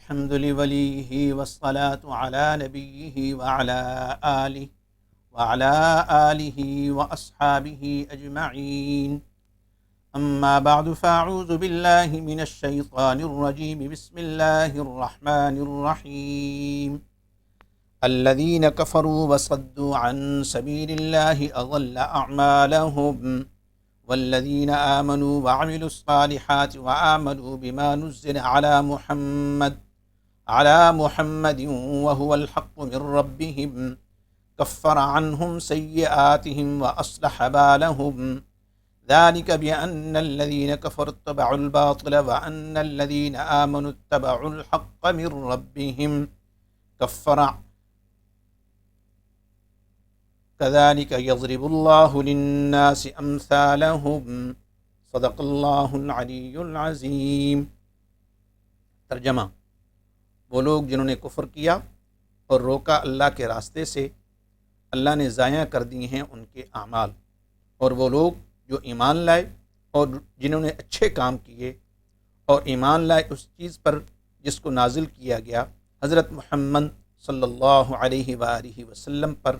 الحمد لوليه والصلاة على نبيه وعلى آله وأصحابه أجمعين. أما بعد فأعوذ بالله من الشيطان الرجيم. بسم الله الرحمن الرحيم. الذين كفروا وصدوا عن سبيل الله أضل أعمالهم والذين آمنوا وعملوا الصالحات وآمنوا بما نزل على محمد وهو الحق من ربهم كفر عنهم سيئاتهم وأصلح بالهم ذلك بأن الذين كفروا اتبعوا الباطل وأن الذين آمنوا اتبعوا الحق من ربهم كذلك يضرب الله للناس أمثالهم صدق اللہ العلی العظیم۔ ترجمہ: وہ لوگ جنہوں نے کفر کیا اور روکا اللہ کے راستے سے، اللہ نے ضائع کر دی ہیں ان کے اعمال، اور وہ لوگ جو ایمان لائے اور جنہوں نے اچھے کام کیے اور ایمان لائے اس چیز پر جس کو نازل کیا گیا حضرت محمد صلی اللہ علیہ وآلہ وسلم پر،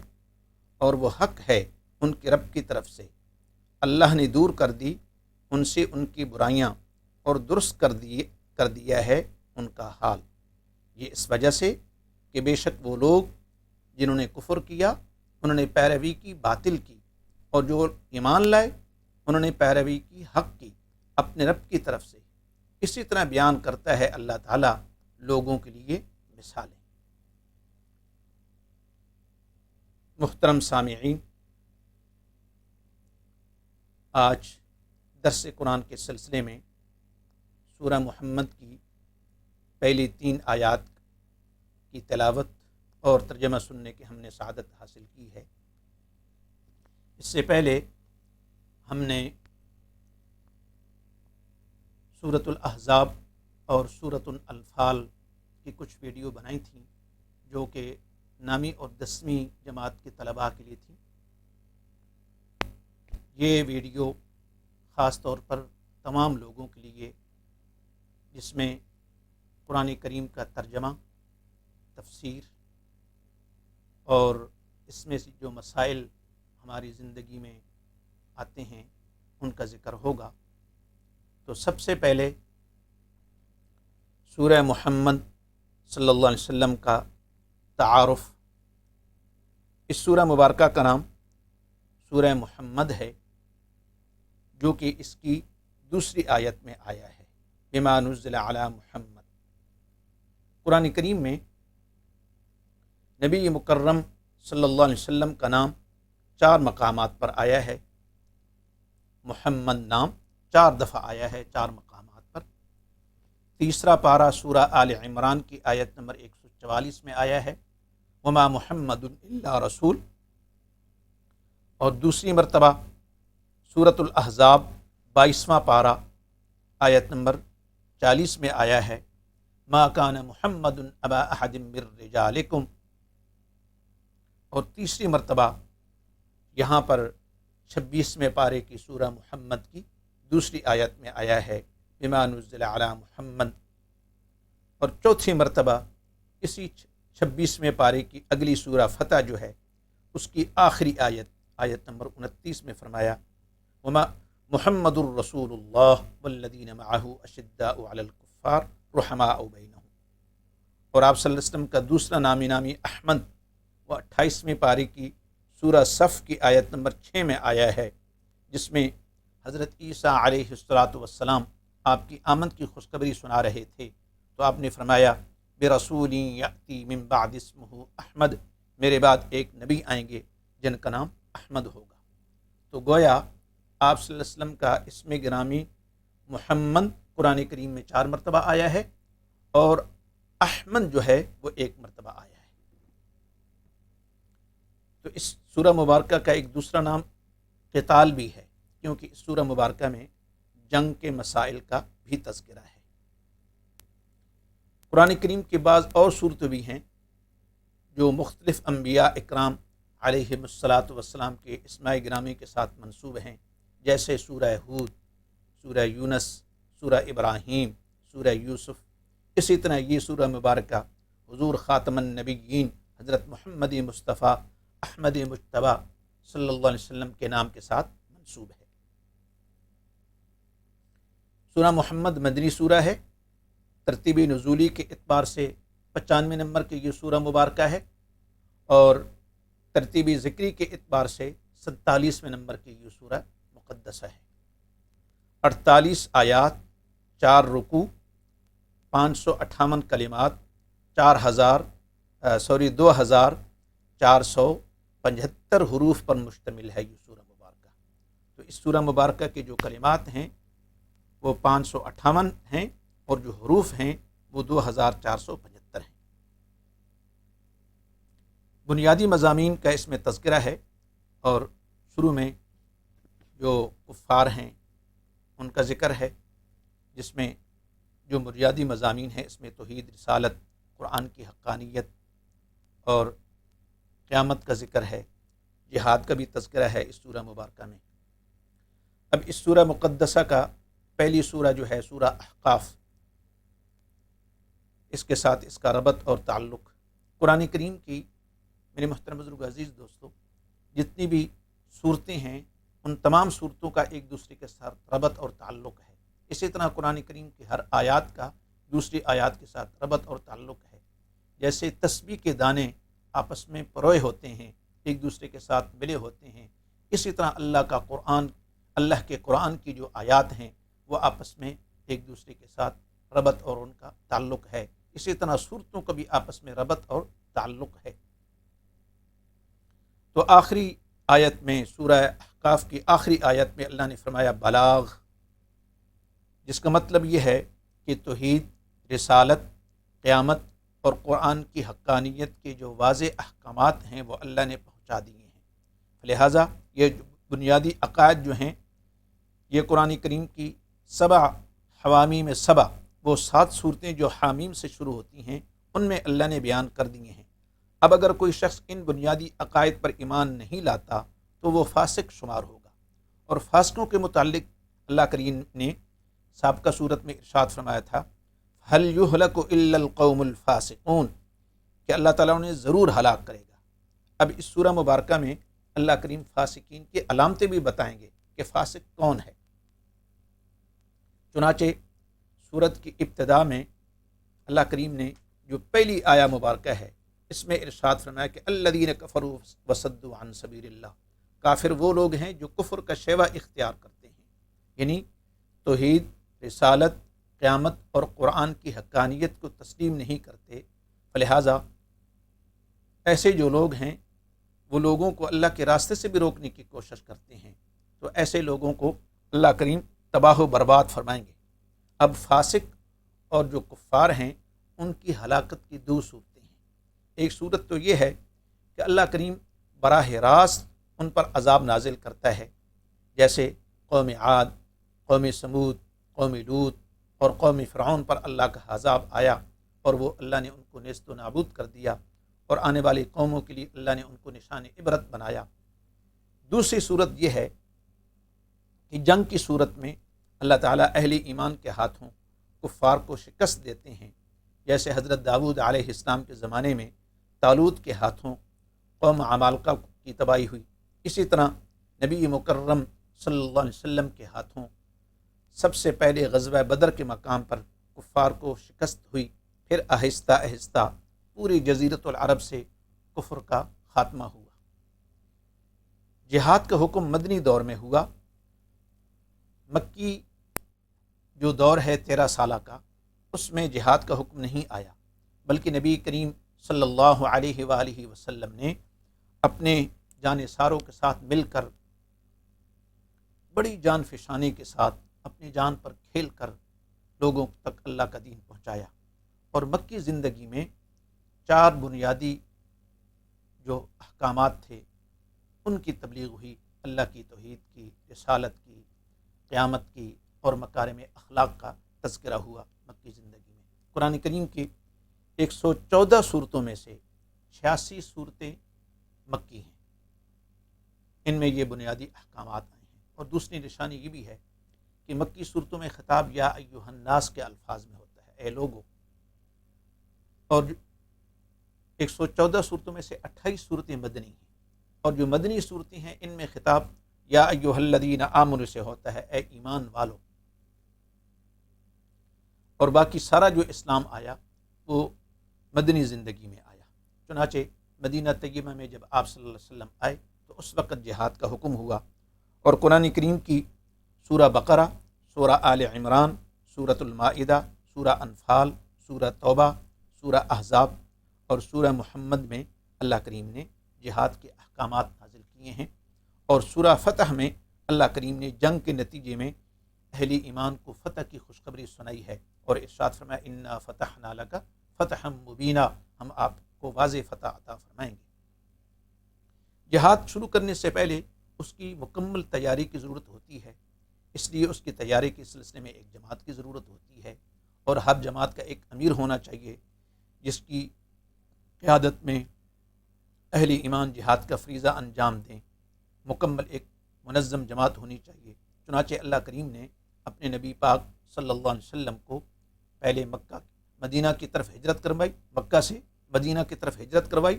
اور وہ حق ہے ان کے رب کی طرف سے۔ اللہ نے دور کر دی ان سے ان کی برائیاں اور درست کر دیا ہے ان کا حال، یہ اس وجہ سے کہ بے شک وہ لوگ جنہوں نے کفر کیا انہوں نے پیروی کی باطل کی، اور جو ایمان لائے انہوں نے پیروی کی حق کی اپنے رب کی طرف سے۔ اسی طرح بیان کرتا ہے اللہ تعالیٰ لوگوں کے لیے مثالیں۔ محترم سامعین، آج درس قرآن کے سلسلے میں سورہ محمد کی پہلی 3 آیات کی تلاوت اور ترجمہ سننے کی ہم نے سعادت حاصل کی ہے۔ اس سے پہلے ہم نے سورۃ الاحزاب اور سورۃ الانفال کی کچھ ویڈیو بنائی تھیں جو کہ 9ویں اور 10ویں جماعت کے طلباء کے لیے تھی۔ یہ ویڈیو خاص طور پر تمام لوگوں کے لیے جس میں قرآن کریم کا ترجمہ، تفسیر اور اس میں سے جو مسائل ہماری زندگی میں آتے ہیں ان کا ذکر ہوگا۔ تو سب سے پہلے سورہ محمد صلی اللہ علیہ وسلم کا تعارف۔ اس سورہ مبارکہ کا نام سورہ محمد ہے، جو کہ اس کی دوسری آیت میں آیا ہے، بما نزل علی محمد۔ قرآن کریم میں نبی مکرم صلی اللہ علیہ وسلم کا نام 4 مقامات پر آیا ہے۔ محمد نام 4 دفعہ آیا ہے 4 مقامات پر۔ تیسرا پارہ سورہ آل عمران کی آیت نمبر 144 میں آیا ہے، وما محمد الا رسول، اور دوسری مرتبہ سورۃ الاحزاب 22واں پارہ آیت نمبر 40 میں آیا ہے، ما کان محمد ابا احد من رجالکم، اور تیسری مرتبہ یہاں پر 26ویں پارے کی سورہ محمد کی دوسری آیت میں آیا ہے، بما نزل علی محمد، اور چوتھی مرتبہ اسی 26ویں پارے کی اگلی سورہ فتح جو ہے اس کی آخری آیت نمبر 29 میں فرمایا، وما محمد الرسول اللہ والذین معہ اشداء علی الکفار رحماء بینہم، اور آپ صلی اللہ علیہ وسلم کا دوسرا نامی احمد وہ 28ویں پارے کی سورہ صف کی آیت نمبر 6 میں آیا ہے، جس میں حضرت عیسیٰ علیہ السلام آپ کی آمد کی خوشخبری سنا رہے تھے، تو آپ نے فرمایا، برسول یأتی من بعد اسمہ احمد، میرے بعد ایک نبی آئیں گے جن کا نام احمد ہوگا۔ تو گویا آپ صلی اللہ علیہ وسلم کا اسم گرامی محمد قرآن کریم میں 4 مرتبہ آیا ہے، اور احمد جو ہے وہ 1 مرتبہ آیا ہے۔ تو اس سورہ مبارکہ کا ایک دوسرا نام قتال بھی ہے، کیونکہ اس سورہ مبارکہ میں جنگ کے مسائل کا بھی تذکرہ ہے۔ قرآن کریم کے بعض اور صورتیں بھی ہیں جو مختلف انبیاء اکرام علیہم الصلاۃ والسلام کے اسماء گرامی کے ساتھ منسوب ہیں، جیسے سورہ ہود، سورہ یونس، سورہ ابراہیم، سورہ یوسف، اسی طرح یہ سورہ مبارکہ حضور خاتم النبیین حضرت محمد مصطفیٰ احمد مجتبیٰ صلی اللہ علیہ وسلم کے نام کے ساتھ منسوب ہے۔ سورہ محمد مدنی سورہ ہے، ترتیبی نزولی کے اعتبار سے 95 نمبر کی یہ سورہ مبارکہ ہے، اور ترتیبی ذکری کے اعتبار سے 47ویں نمبر کی یہ سورہ مقدسہ ہے۔ 48 آیات، 4 رکوع، 558 کلمات، 2475 حروف پر مشتمل ہے یہ سورہ مبارکہ۔ تو اس سورہ مبارکہ کے جو کلمات ہیں وہ 558 ہیں، اور جو حروف ہیں وہ 2475 ہیں۔ بنیادی مضامین کا اس میں تذکرہ ہے، اور شروع میں جو کفار ہیں ان کا ذکر ہے، جس میں جو بنیادی مضامین ہیں اس میں توحید، رسالت، قرآن کی حقانیت اور قیامت کا ذکر ہے۔ جہاد کا بھی تذکرہ ہے اس سورہ مبارکہ میں۔ اب اس سورہ مقدسہ کا پہلی سورہ جو ہے سورہ احقاف، اس کے ساتھ اس کا ربط اور تعلق قرآن کریم کی، میرے محترم بزرگ عزیز دوستو، جتنی بھی صورتیں ہیں ان تمام صورتوں کا ایک دوسرے کے ساتھ ربط اور تعلق ہے۔ اسی طرح قرآن کریم کی ہر آیات کا دوسری آیات کے ساتھ ربط اور تعلق ہے۔ جیسے تسبیح کے دانے آپس میں پروئے ہوتے ہیں، ایک دوسرے کے ساتھ ملے ہوتے ہیں، اسی طرح اللہ کے قرآن کی جو آیات ہیں وہ آپس میں ایک دوسرے کے ساتھ ربط اور ان کا تعلق ہے۔ اسی طرح صورتوں کا بھی آپس میں ربط اور تعلق ہے۔ تو آخری آیت میں، سورہ احقاف کی آخری آیت میں اللہ نے فرمایا بلاغ، جس کا مطلب یہ ہے کہ توحید، رسالت، قیامت اور قرآن کی حقانیت کے جو واضح احکامات ہیں وہ اللہ نے پہنچا دیے ہیں۔ لہٰذا یہ بنیادی عقائد جو ہیں، یہ قرآن کریم کی 7 حوامیم میں 7، وہ 7 صورتیں جو حامیم سے شروع ہوتی ہیں ان میں اللہ نے بیان کر دیے ہیں۔ اب اگر کوئی شخص ان بنیادی عقائد پر ایمان نہیں لاتا تو وہ فاسق شمار ہوگا، اور فاسقوں کے متعلق اللہ کریم نے سابقہ صورت میں ارشاد فرمایا تھا هل يهلك الا القوم الفاسقون، کہ اللہ تعالیٰ انہیں ضرور ہلاک کرے گا۔ اب اس سورہ مبارکہ میں اللہ کریم فاسقین کی علامتیں بھی بتائیں گے کہ فاسق کون ہے۔ چنانچہ سورت کی ابتدا میں اللہ کریم نے جو پہلی آیہ مبارکہ ہے اس میں ارشاد فرمایا کہ الذین کفروا وصدوا عن سبیل اللہ، کافر وہ لوگ ہیں جو کفر کا شیوہ اختیار کرتے ہیں، یعنی توحید، رسالت، قیامت اور قرآن کی حقانیت کو تسلیم نہیں کرتے۔ لہٰذا ایسے جو لوگ ہیں وہ لوگوں کو اللہ کے راستے سے بھی روکنے کی کوشش کرتے ہیں، تو ایسے لوگوں کو اللہ کریم تباہ و برباد فرمائیں گے۔ اب فاسق اور جو کفار ہیں ان کی ہلاکت کی 2 صورتیں ہیں۔ ایک صورت تو یہ ہے کہ اللہ کریم براہ راست ان پر عذاب نازل کرتا ہے، جیسے قوم عاد، قوم سمود، قوم لوط اور قوم فرعون پر اللہ کا عذاب آیا اور وہ اللہ نے ان کو نیست و نابود کر دیا، اور آنے والی قوموں کے لیے اللہ نے ان کو نشان عبرت بنایا۔ دوسری صورت یہ ہے کہ جنگ کی صورت میں اللہ تعالیٰ اہل ایمان کے ہاتھوں کفار کو شکست دیتے ہیں، جیسے حضرت داؤد علیہ السلام کے زمانے میں طالوت کے ہاتھوں قوم عمالقہ کی تباہی ہوئی۔ اسی طرح نبی مکرم صلی اللہ علیہ وسلم کے ہاتھوں سب سے پہلے غزوہ بدر کے مقام پر کفار کو شکست ہوئی، پھر آہستہ آہستہ پوری جزیرۃ العرب سے کفر کا خاتمہ ہوا۔ جہاد کا حکم مدنی دور میں ہوا۔ مکی جو دور ہے 13 سالہ کا، اس میں جہاد کا حکم نہیں آیا، بلکہ نبی کریم صلی اللہ علیہ وآلہ وسلم نے اپنے جانثاروں کے ساتھ مل کر بڑی جان فشانی کے ساتھ اپنی جان پر کھیل کر لوگوں تک اللہ کا دین پہنچایا، اور مکی زندگی میں 4 بنیادی جو احکامات تھے ان کی تبلیغ ہوئی، اللہ کی توحید کی، رسالت کی، قیامت کی اور مکارم اخلاق کا تذکرہ ہوا مکی زندگی میں۔ قرآن کریم کی 114 صورتوں میں سے 86 صورتیں مکی ہیں، ان میں یہ بنیادی احکامات آئے ہیں۔ اور دوسری نشانی یہ بھی ہے کہ مکی صورتوں میں خطاب یا ایھا الناس کے الفاظ میں ہوتا ہے، اے لوگو، اور 114 صورتوں میں سے 28 صورتیں مدنی ہیں، اور جو مدنی صورتیں ہیں ان میں خطاب یا ایھا الذین آمنوا سے ہوتا ہے، اے ایمان والو، اور باقی سارا جو اسلام آیا وہ مدنی زندگی میں آیا۔ چنانچہ مدینہ طیبہ میں جب آپ صلی اللہ علیہ وسلم آئے تو اس وقت جہاد کا حکم ہوا، اور قرآن کریم کی سورہ بقرہ، سورہ آل عمران، سورۃ المائدہ، سورہ انفال، سورہ توبہ، سورہ احزاب اور سورہ محمد میں اللہ کریم نے جہاد کے احکامات نازل کیے ہیں، اور سورہ فتح میں اللہ کریم نے جنگ کے نتیجے میں اہل ایمان کو فتح کی خوشخبری سنائی ہے، اور ارشاد فرمایا انا فتحنا لک فتحا مبینا، ہم آپ کو واضح فتح عطا فرمائیں گے۔ جہاد شروع کرنے سے پہلے اس کی مکمل تیاری کی ضرورت ہوتی ہے، اس لیے اس کی تیاری کے سلسلے میں ایک جماعت کی ضرورت ہوتی ہے، اور ہر جماعت کا ایک امیر ہونا چاہیے جس کی قیادت میں اہل ایمان جہاد کا فریضہ انجام دیں۔ مکمل ایک منظم جماعت ہونی چاہیے۔ چنانچہ اللہ کریم نے اپنے نبی پاک صلی اللہ علیہ وسلم کو پہلے مدینہ کی طرف ہجرت کروائی، مکہ سے مدینہ کی طرف ہجرت کروائی،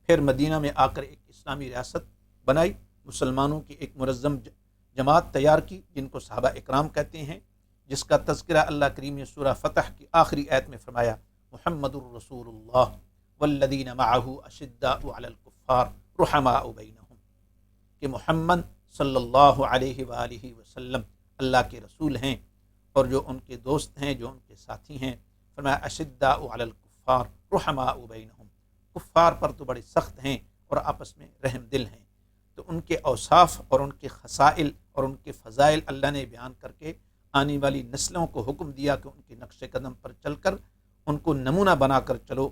پھر مدینہ میں آ کر ایک اسلامی ریاست بنائی، مسلمانوں کی ایک منظم جماعت تیار کی جن کو صحابہ اکرام کہتے ہیں، جس کا تذکرہ اللہ کریم نے سورہ فتح کی آخری آیت میں فرمایا محمد الرسول اللہ والذین معہ اشداء علی الکفار رحماء بینہم، کہ محمد صلی اللہ علیہ وآلہ وسلم اللہ کے رسول ہیں، اور جو ان کے دوست ہیں، جو ان کے ساتھی ہیں، فرمایا اشداء علی الکفار رحماء بینہم، کفار پر تو بڑے سخت ہیں اور آپس میں رحم دل ہیں۔ تو ان کے اوصاف اور ان کے خصائل اور ان کے فضائل اللہ نے بیان کر کے آنے والی نسلوں کو حکم دیا کہ ان کے نقش قدم پر چل کر ان کو نمونہ بنا کر چلو،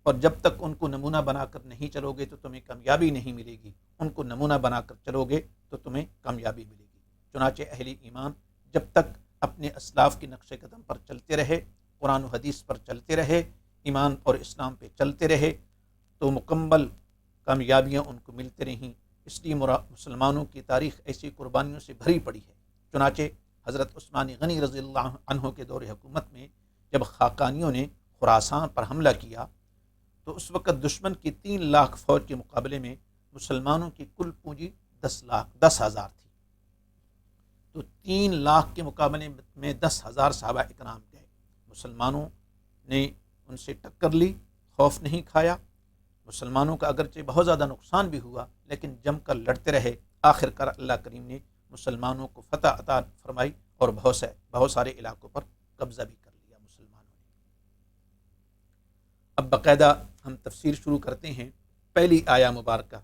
اور جب تک ان کو نمونہ بنا کر نہیں چلو گے تو تمہیں کامیابی نہیں ملے گی، ان کو نمونہ بنا کر چلو گے تو تمہیں کامیابی ملے گی۔ چنانچہ اہل ایمان جب تک اپنے اسلاف کے نقش قدم پر چلتے رہے، قرآن و حدیث پر چلتے رہے، ایمان اور اسلام پہ چلتے رہے، تو مکمل کامیابیاں ان کو ملتے رہیں۔ اس لیے مسلمانوں کی تاریخ ایسی قربانیوں سے بھری پڑی ہے۔ چنانچہ حضرت عثمان غنی رضی اللہ عنہ کے دور حکومت میں جب خاقانیوں نے خراسان پر حملہ کیا تو اس وقت دشمن کی 3 لاکھ فوج کے مقابلے میں مسلمانوں کی کل پونجی 10,000 تھی، تو 3 لاکھ کے مقابلے میں 10,000 صحابہ اکرام گئے۔ مسلمانوں نے ان سے ٹکر لی، خوف نہیں کھایا، مسلمانوں کا اگرچہ بہت زیادہ نقصان بھی ہوا لیکن جم کر لڑتے رہے، آخر کار اللہ کریم نے مسلمانوں کو فتح عطا فرمائی اور بہت سارے علاقوں پر قبضہ بھی کر لیا مسلمانوں نے۔ اب باقاعدہ ہم تفسیر شروع کرتے ہیں۔ پہلی آیا مبارکہ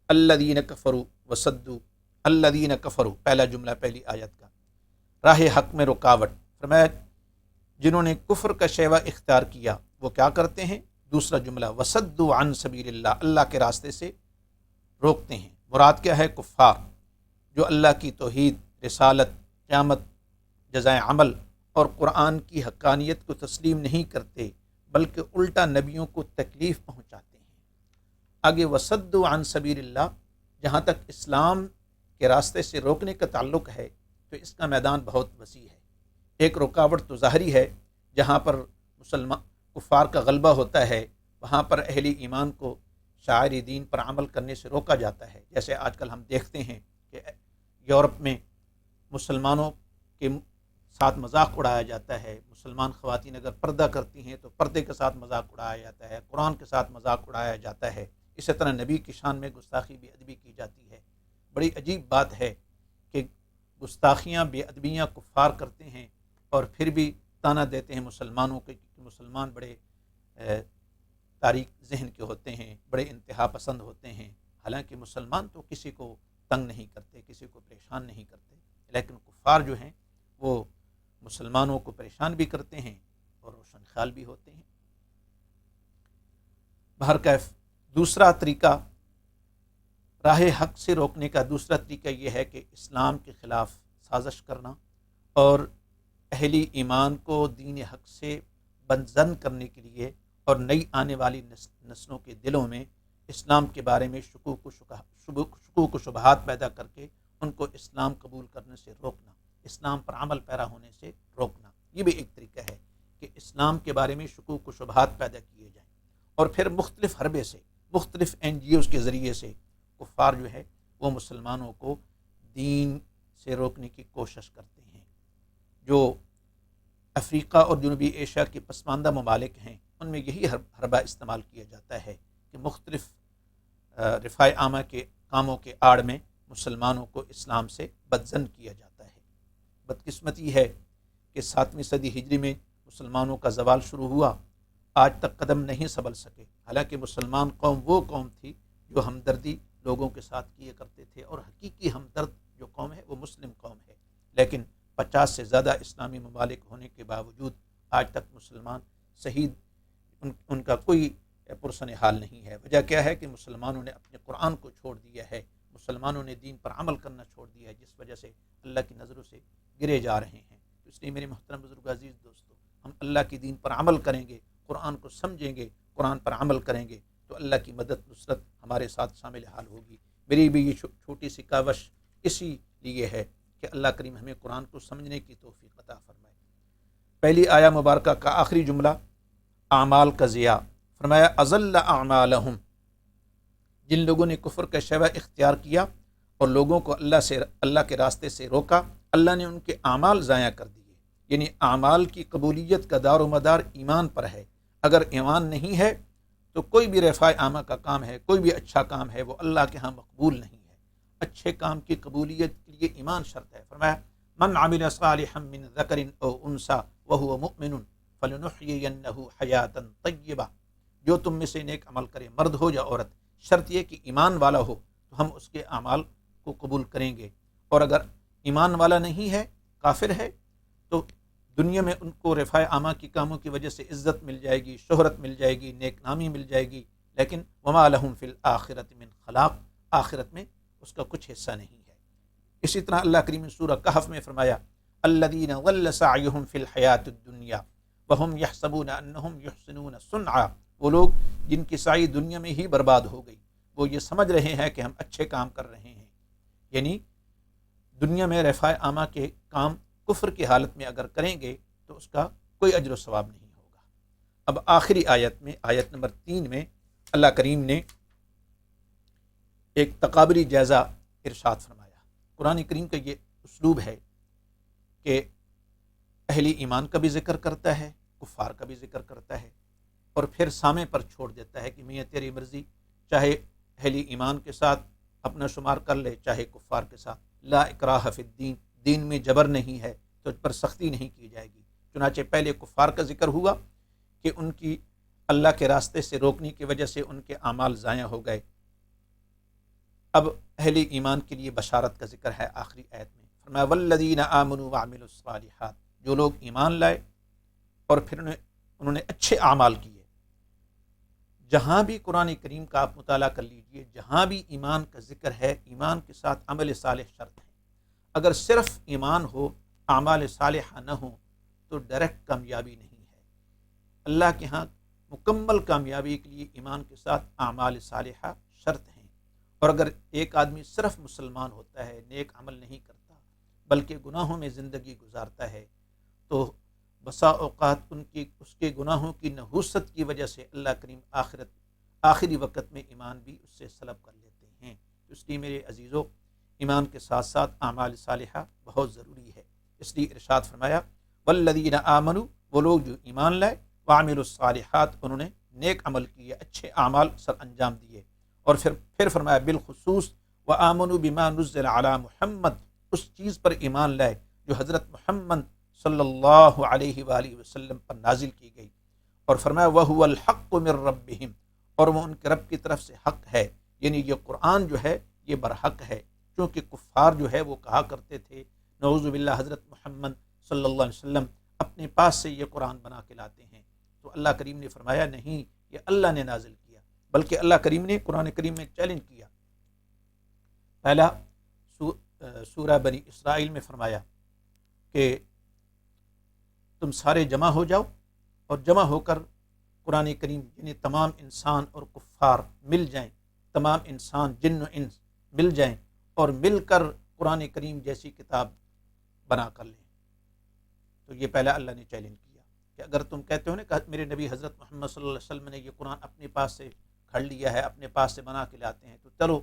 الذین کفروا وصدوا، الذین کفروا پہلا جملہ پہلی آیت کا، راہ حق میں رکاوٹ، فرمایا جنہوں نے کفر کا شیوہ اختیار کیا وہ کیا کرتے ہیں؟ دوسرا جملہ وصدوا عن سبیل اللہ، اللہ کے راستے سے روکتے ہیں۔ مراد کیا ہے؟ کفار جو اللہ کی توحید، رسالت، قیامت، جزائے عمل اور قرآن کی حقانیت کو تسلیم نہیں کرتے بلکہ الٹا نبیوں کو تکلیف پہنچاتے ہیں۔ آگے وصدوا عن سبیل اللہ، جہاں تک اسلام کے راستے سے روکنے کا تعلق ہے تو اس کا میدان بہت وسیع ہے۔ ایک رکاوٹ تو ظاہری ہے، جہاں پر کفار کا غلبہ ہوتا ہے وہاں پر اہل ایمان کو شعائر دین پر عمل کرنے سے روکا جاتا ہے، جیسے آج کل ہم دیکھتے ہیں کہ یورپ میں مسلمانوں کے ساتھ مذاق اڑایا جاتا ہے، مسلمان خواتین اگر پردہ کرتی ہیں تو پردے کے ساتھ مذاق اڑایا جاتا ہے، قرآن کے ساتھ مذاق اڑایا جاتا ہے، اسی طرح نبی کی شان میں گستاخی بے ادبی کی جاتی ہے۔ بڑی عجیب بات ہے کہ گستاخیاں بے ادبیاں کفار کرتے ہیں اور پھر بھی تانا دیتے ہیں مسلمانوں کے کہ مسلمان بڑے تاریک ذہن کے ہوتے ہیں، بڑے انتہا پسند ہوتے ہیں۔ حالانکہ مسلمان تو کسی کو تنگ نہیں کرتے، کسی کو پریشان نہیں کرتے، لیکن کفار جو ہیں وہ مسلمانوں کو پریشان بھی کرتے ہیں اور روشن خیال بھی ہوتے ہیں۔ بہرکیف دوسرا طریقہ راہ حق سے روکنے کا دوسرا طریقہ یہ ہے کہ اسلام کے خلاف سازش کرنا اور اہل ایمان کو دین حق سے بدظن کرنے کے لیے اور نئی آنے والی نسلوں کے دلوں میں اسلام کے بارے میں شکوک و شبہات پیدا کر کے ان کو اسلام قبول کرنے سے روکنا، اسلام پر عمل پیرا ہونے سے روکنا۔ یہ بھی ایک طریقہ ہے کہ اسلام کے بارے میں شکوک و شبہات پیدا کیے اور پھر مختلف حربے سے، مختلف NGOs کے ذریعے سے کفار جو ہے وہ مسلمانوں کو دین سے روکنے کی کوشش کرتے ہیں۔ جو افریقہ اور جنوبی ایشیا کے پسماندہ ممالک ہیں ان میں یہی حربہ استعمال کیا جاتا ہے کہ مختلف رفاع عامہ کے کاموں کے آڑ میں مسلمانوں کو اسلام سے بدظن کیا جاتا ہے۔ بدقسمتی ہے کہ 7ویں صدی ہجری میں مسلمانوں کا زوال شروع ہوا، آج تک قدم نہیں سنبھل سکے، حالانکہ مسلمان قوم وہ قوم تھی جو ہمدردی لوگوں کے ساتھ کیے کرتے تھے، اور حقیقی ہمدرد جو قوم ہے وہ مسلم قوم ہے، لیکن 50 سے زیادہ اسلامی ممالک ہونے کے باوجود آج تک مسلمان صحیح ان کا کوئی پرسن حال نہیں ہے۔ وجہ کیا ہے کہ مسلمانوں نے اپنے قرآن کو چھوڑ دیا ہے، مسلمانوں نے دین پر عمل کرنا چھوڑ دیا ہے، جس وجہ سے اللہ کی نظروں سے گرے جا رہے ہیں۔ اس لیے میرے محترم بزرگ عزیز دوستو، ہم اللہ کی دین پر عمل کریں گے، قرآن کو سمجھیں گے، قرآن پر عمل کریں گے تو اللہ کی مدد نصرت ہمارے ساتھ شامل حال ہوگی۔ میری بھی یہ چھوٹی سی کاوش اسی لیے ہے کہ اللہ کریم ہمیں قرآن کو سمجھنے کی توفیق عطا فرمائے۔ پہلی آیا مبارکہ کا آخری جملہ اعمال کا ضیاء، فرمایا اضل اعمالہم، جن لوگوں نے کفر کا شیوہ اختیار کیا اور لوگوں کو اللہ کے راستے سے روکا، اللہ نے ان کے اعمال ضائع کر دیے۔ یعنی اعمال کی قبولیت کا دار و مدار ایمان پر ہے، اگر ایمان نہیں ہے تو کوئی بھی رفاع عامہ کا کام ہے، کوئی بھی اچھا کام ہے، وہ اللہ کے ہاں مقبول نہیں ہے۔ اچھے کام کی قبولیت کے لیے ایمان شرط ہے۔ فرمایا من عمل صالحا من ذکر او انثی وهو مؤمن فلنحیینہ حیاۃ طیبہ، جو تم میں سے نیک عمل کرے، مرد ہو یا عورت، شرط یہ کہ ایمان والا ہو تو ہم اس کے اعمال کو قبول کریں گے، اور اگر ایمان والا نہیں ہے، کافر ہے، تو دنیا میں ان کو رفاع عامہ کی کاموں کی وجہ سے عزت مل جائے گی، شہرت مل جائے گی، نیک نامی مل جائے گی، لیکن وما لہم فی الآخرۃ من خلاق، آخرت میں اس کا کچھ حصہ نہیں ہے۔ اسی طرح اللہ کریم سورہ کہف میں فرمایا الذین ضل سعیہم فی الحیاۃ الدنیا وہم یحسبون انہم یحسنون صنعا، وہ لوگ جن کی سعی دنیا میں ہی برباد ہو گئی، وہ یہ سمجھ رہے ہیں کہ ہم اچھے کام کر رہے ہیں۔ یعنی دنیا میں رفاع عامہ کے کام کفر کی حالت میں اگر کریں گے تو اس کا کوئی اجر و ثواب نہیں ہوگا۔ اب آخری آیت میں، آیت نمبر 3 میں اللہ کریم نے ایک تقابلی جائزہ ارشاد فرمایا۔ قرآن کریم کا یہ اسلوب ہے کہ اہل ایمان کا بھی ذکر کرتا ہے، کفار کا بھی ذکر کرتا ہے، اور پھر سامع پر چھوڑ دیتا ہے کہ میاں تیری مرضی، چاہے اہل ایمان کے ساتھ اپنا شمار کر لے، چاہے کفار کے ساتھ، لا اکراہ فی الدین، دین میں جبر نہیں ہے، تو پر سختی نہیں کی جائے گی۔ چنانچہ پہلے کفار کا ذکر ہوا کہ ان کی اللہ کے راستے سے روکنے کی وجہ سے ان کے اعمال ضائع ہو گئے۔ اب اہل ایمان کے لیے بشارت کا ذکر ہے آخری آیت میں، فرمایا والذین آمنوا وعملوا الصالحات، جو لوگ ایمان لائے اور پھر انہوں نے اچھے اعمال کیے۔ جہاں بھی قرآن کریم کا آپ مطالعہ کر لیجئے، جہاں بھی ایمان کا ذکر ہے، ایمان کے ساتھ عمل صالح شرط ہے۔ اگر صرف ایمان ہو، اعمال صالحہ نہ ہو تو ڈائریکٹ کامیابی نہیں ہے۔ اللہ کے ہاں مکمل کامیابی کے لیے ایمان کے ساتھ اعمال صالحہ شرط ہیں، اور اگر ایک آدمی صرف مسلمان ہوتا ہے، نیک عمل نہیں کرتا بلکہ گناہوں میں زندگی گزارتا ہے، تو بسا اوقات اس کے گناہوں کی نحوست کی وجہ سے اللہ کریم آخری وقت میں ایمان بھی اس سے سلب کر لیتے ہیں۔ اس لیے میرے عزیزو، ایمان کے ساتھ ساتھ اعمال صالحہ بہت ضروری ہے۔ اس لیے ارشاد فرمایا والذین آمنوا، وہ لوگ جو ایمان لائے، وعملوا الصالحات، انہوں نے نیک عمل کیے، اچھے اعمال سر انجام دیے، اور پھر فرمایا بالخصوص وآمنوا بما نزل علی محمد، اس چیز پر ایمان لائے جو حضرت محمد صلی اللہ علیہ وآلہ وسلم پر نازل کی گئی، اور فرمایا وَهُوَ الْحَقُّ مِن رَبِّهِمْ، اور وہ ان کے رب کی طرف سے حق ہے۔ یعنی یہ قرآن جو ہے یہ برحق ہے، کیونکہ کفار جو ہے وہ کہا کرتے تھے نعوذ باللہ حضرت محمد صلی اللہ علیہ وسلم اپنے پاس سے یہ قرآن بنا کے لاتے ہیں، تو اللہ کریم نے فرمایا نہیں، یہ اللہ نے نازل کیا، بلکہ اللہ کریم نے قرآن کریم میں چیلنج کیا۔ پہلا سورہ بنی اسرائیل میں فرمایا کہ تم سارے جمع ہو جاؤ، اور جمع ہو کر قرآن کریم، یعنی تمام انسان اور کفار مل جائیں، تمام انسان جن و انس مل جائیں اور مل کر قرآن کریم جیسی کتاب بنا کر لیں۔ تو یہ پہلا اللہ نے چیلنج کیا کہ اگر تم کہتے ہو نا کہ میرے نبی حضرت محمد صلی اللہ علیہ وسلم نے یہ قرآن اپنے پاس سے کھڑ لیا ہے، اپنے پاس سے بنا کے لاتے ہیں، تو چلو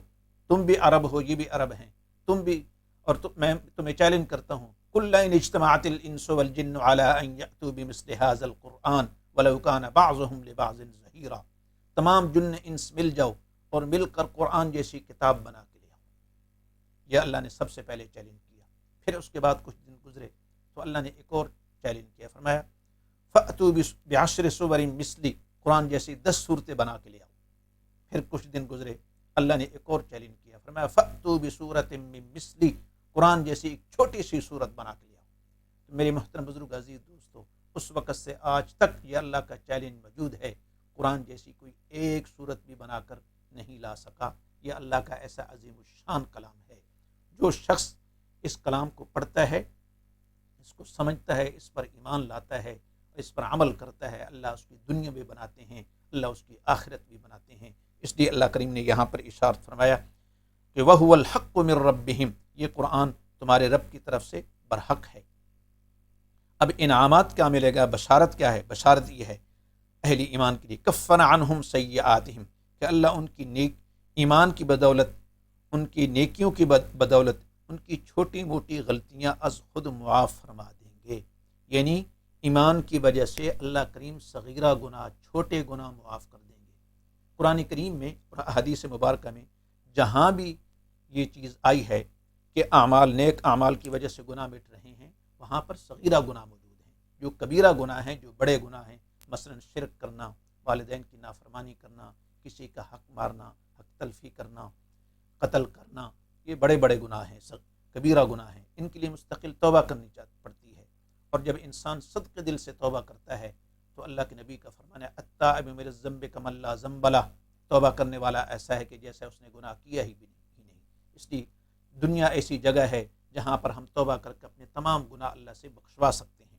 تم بھی عرب ہو، یہ بھی عرب ہیں، تم بھی، اور میں تمہیں چیلنج کرتا ہوں، کل ان اجتماعت الانس والجن علی ان یأتوا بمثل هذا القرآن ولو کان بعضهم لبعض ظہیرا، تمام جن انس مل جاؤ اور مل کر قرآن جیسی کتاب بنا کے لے آؤ۔ یہ اللہ نے سب سے پہلے چیلنج کیا۔ پھر اس کے بعد کچھ دن گزرے تو اللہ نے ایک اور چیلنج کیا، فرمایا فأتوا بعشر سور مثلی، قرآن جیسی 10 صورتیں بنا کے لے آؤ۔ پھر کچھ دن گزرے، اللہ نے ایک اور چیلنج کیا، فرمایا فأتوا بسورۃ من مثلی، قرآن جیسی ایک چھوٹی سی صورت بنا کے لے آؤ۔ تو میرے محترم بزرگ عزیز دوستو، اس وقت سے آج تک یہ اللہ کا چیلنج موجود ہے، قرآن جیسی کوئی ایک صورت بھی بنا کر نہیں لا سکا۔ یہ اللہ کا ایسا عظیم الشان کلام ہے، جو شخص اس کلام کو پڑھتا ہے، اس کو سمجھتا ہے، اس پر ایمان لاتا ہے، اس پر عمل کرتا ہے، اللہ اس کی دنیا بھی بناتے ہیں، اللہ اس کی آخرت بھی بناتے ہیں۔ اس لیے اللہ کریم نے یہاں پر اشارت فرمایا کہ وَهُوَ الْحَقُّ مِن رَبِّهِمْ، یہ قرآن تمہارے رب کی طرف سے برحق ہے۔ اب انعامات کیا ملے گا، بشارت کیا ہے؟ بشارت یہ ہے اہل ایمان کے لیے، کفن عنہم سیئاتہم، کہ اللہ ان کی ایمان کی بدولت، ان کی نیکیوں کی بدولت ان کی چھوٹی موٹی غلطیاں از خود معاف فرما دیں گے۔ یعنی ایمان کی وجہ سے اللہ کریم صغیرہ گناہ، چھوٹے گناہ معاف کر دیں گے۔ قرآن کریم میں اور حدیث مبارکہ میں جہاں بھی یہ چیز آئی ہے کہ اعمال، نیک اعمال کی وجہ سے گناہ مٹ رہے ہیں، وہاں پر صغیرہ گناہ موجود ہیں۔ جو کبیرہ گناہ ہیں، جو بڑے گناہ ہیں، مثلا شرک کرنا، والدین کی نافرمانی کرنا، کسی کا حق مارنا، حق تلفی کرنا، قتل کرنا، یہ بڑے بڑے گناہ ہیں، کبیرہ گناہ ہیں، ان کے لیے مستقل توبہ کرنی پڑتی ہے۔ اور جب انسان صدق دل سے توبہ کرتا ہے تو اللہ کے نبی کا فرمان ہے التائب من الذنب کمن لا ذنب لہ، توبہ کرنے والا ایسا ہے کہ جیسے اس نے گناہ کیا ہی نہیں۔ اس لیے دنیا ایسی جگہ ہے جہاں پر ہم توبہ کر کے اپنے تمام گناہ اللہ سے بخشوا سکتے ہیں۔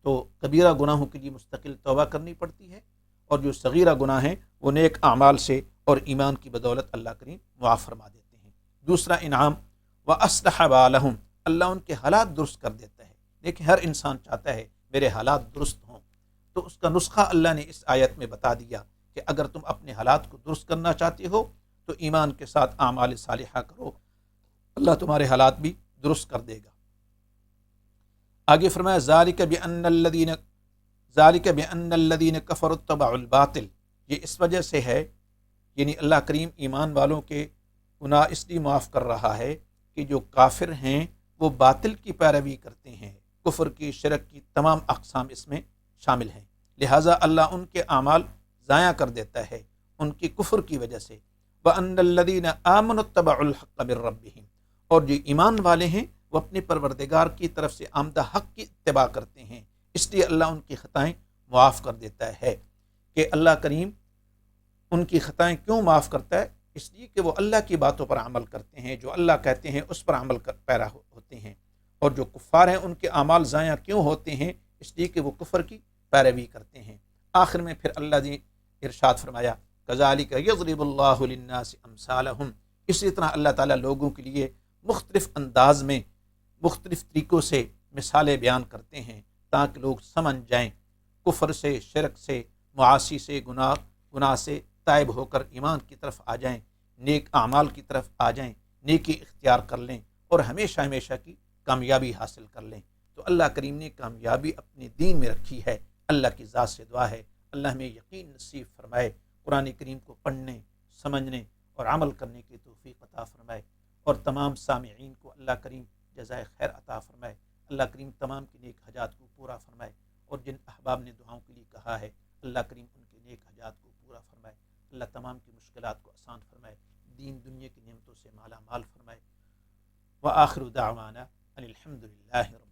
تو کبیرہ گناہوں کے لیے مستقل توبہ کرنی پڑتی ہے، اور جو صغیرہ گناہ ہیں وہ نیک اعمال سے اور ایمان کی بدولت اللہ کریم معاف فرما دیتے ہیں۔ دوسرا انعام وَأَصْلَحَ بَالَهُمْ، اللہ ان کے حالات درست کر دیتا ہے۔ دیکھیں ہر انسان چاہتا ہے میرے حالات درست ہوں، تو اس کا نسخہ اللہ نے اس آیت میں بتا دیا کہ اگر تم اپنے حالات کو درست کرنا چاہتے ہو تو ایمان کے ساتھ اعمال صالحہ کرو، اللہ تمہارے حالات بھی درست کر دے گا۔ آگے فرمایا ذَلِكَ بِأَنَّ الَّذِينَ كَفَرُوا اتَّبَعُوا الْبَاطِلَ، یہ اس وجہ سے ہے، یعنی اللہ کریم ایمان والوں کے گناہ اس لیے معاف کر رہا ہے کہ جو کافر ہیں وہ باطل کی پیروی کرتے ہیں، کفر کی، شرک کی تمام اقسام اس میں شامل ہیں، لہٰذا اللہ ان کے اعمال ضائع کر دیتا ہے ان کی کفر کی وجہ سے۔ وَأَنَّ الَّذِينَ آمَنُوا اتَّبَعُوا الْحَقَّ مِن رَبِّهِمْ، اور جو ایمان والے ہیں وہ اپنے پروردگار کی طرف سے آمدہ حق کی اتباع کرتے ہیں، اس لیے اللہ ان کی خطائیں معاف کر دیتا ہے۔ کہ اللہ کریم ان کی خطائیں کیوں معاف کرتا ہے؟ اس لیے کہ وہ اللہ کی باتوں پر عمل کرتے ہیں، جو اللہ کہتے ہیں اس پر عمل پیرا ہوتے ہیں۔ اور جو کفار ہیں ان کے اعمال ضائع کیوں ہوتے ہیں؟ اس لیے کہ وہ کفر کی پیروی کرتے ہیں۔ آخر میں پھر اللہ نے ارشاد فرمایا کذالک یضرب اللہ للناس امثالہم، اسی طرح اللہ تعالیٰ لوگوں کے لیے مختلف انداز میں، مختلف طریقوں سے مثالیں بیان کرتے ہیں تاکہ لوگ سمجھ جائیں، کفر سے، شرک سے، معاصی سے، گناہ سے تائب ہو کر ایمان کی طرف آ جائیں، نیک اعمال کی طرف آ جائیں، نیکی اختیار کر لیں اور ہمیشہ ہمیشہ کی کامیابی حاصل کر لیں۔ تو اللہ کریم نے کامیابی اپنے دین میں رکھی ہے۔ اللہ کی ذات سے دعا ہے اللہ ہمیں یقین نصیب فرمائے، قرآن کریم کو پڑھنے، سمجھنے اور عمل کرنے کی توفیق عطا فرمائے، اور تمام سامعین کو اللہ کریم جزائے خیر عطا فرمائے۔ اللہ کریم تمام کی نیک حاجات کو پورا فرمائے، اور جن احباب نے دعاؤں کے لیے کہا ہے اللہ کریم ان کے نیک حاجات کو پورا فرمائے، اللہ تمام کی مشکلات کو آسان فرمائے، دین دنیا کی نعمتوں سے مالا مال فرمائے۔ وآخر دعوانا ان الحمد للہ رب